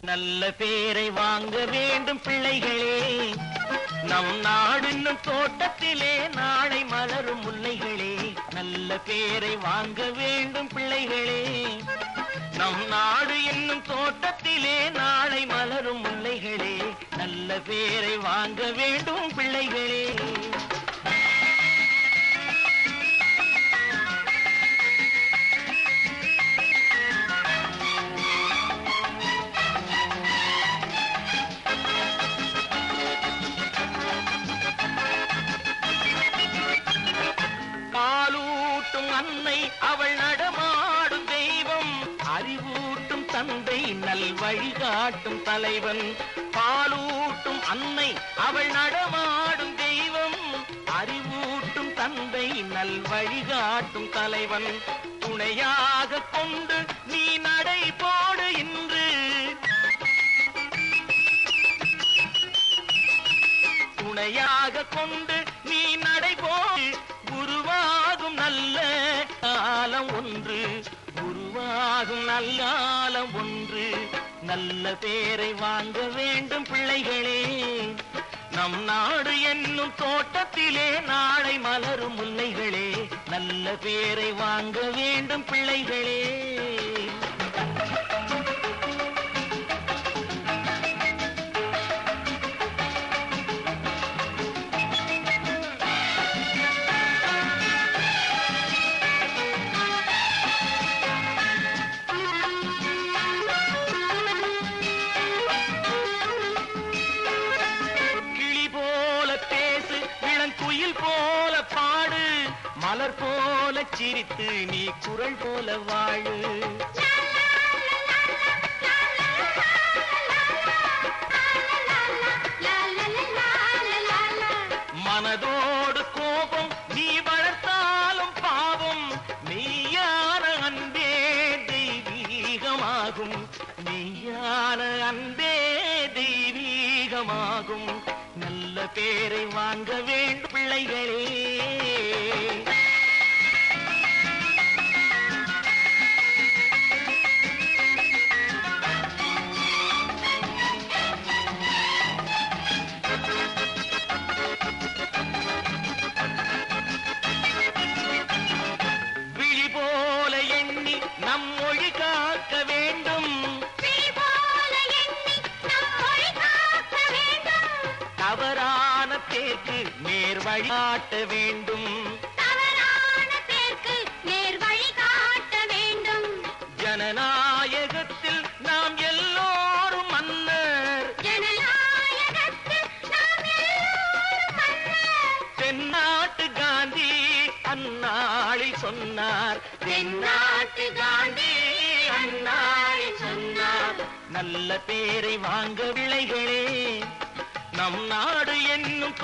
நல்ல பேரை வாங்க வேண்டும் பிள்ளைகளே, நம் நாடு இன்னும் தோட்டத்திலே நாளை மலரும் முல்லைகளே. நல்ல பேரை வாங்க வேண்டும் பிள்ளைகளே, நம் நாடு இன்னும் தோட்டத்திலே நாளை மலரும் முல்லைகளே. நல்ல பேரை வாங்க வேண்டும் பிள்ளைகளே. அன்னை அவள் நடமாடும் தெய்வம், அறிவூட்டும் தந்தை நல் வழிகாட்டும் தலைவன். பாலூட்டும் அன்னை அவள் நடமாடும் தெய்வம், அறிவூட்டும் தந்தை நல் வழிகாட்டும் தலைவன். துணையாக கொண்டு நீ நடை போடு இன்று, துணையாக கொண்டு நீ நடை போடு. உருவாகும் நல்ல காலம் ஒன்று, உருவாகும் நல்ல காலம் ஒன்று. நல்ல பேரை வாங்க வேண்டும் பிள்ளைகளே, நம் நாடு என்னும் தோட்டத்திலே நாளை மலரும் முல்லைகளே. நல்ல பேரை வாங்க வேண்டும் பிள்ளைகளே. குயில் போல பாடு, மலர் போல சிரித்து நீ குரல் போல வாழு. மனதோடு கோபம் நீ வளர்த்தாலும் பாவம், மெய்யான அன்பே தெய்வீகமாகும், மெய்யான அன்பே தெய்வீகமாகும். நல்ல பேரை வாங்க வேண்டும் பிள்ளைகளே. விழி போல எண்ணி நம் மொழி காக்க வேண்டும், தவறான பேருக்கு நேர் வழிகாட்ட வேண்டும், ஜனநாயகத்தில் நாம் எல்லோரும் மன்னர், தென்னாட்டு காந்தி அந்நாளில் சொன்னார், தென்னாட்டு காந்தி அந்நாளில் சொன்னார். நல்ல பேரை வாங்க பிள்ளைகளே, நம் நாடு என்னும்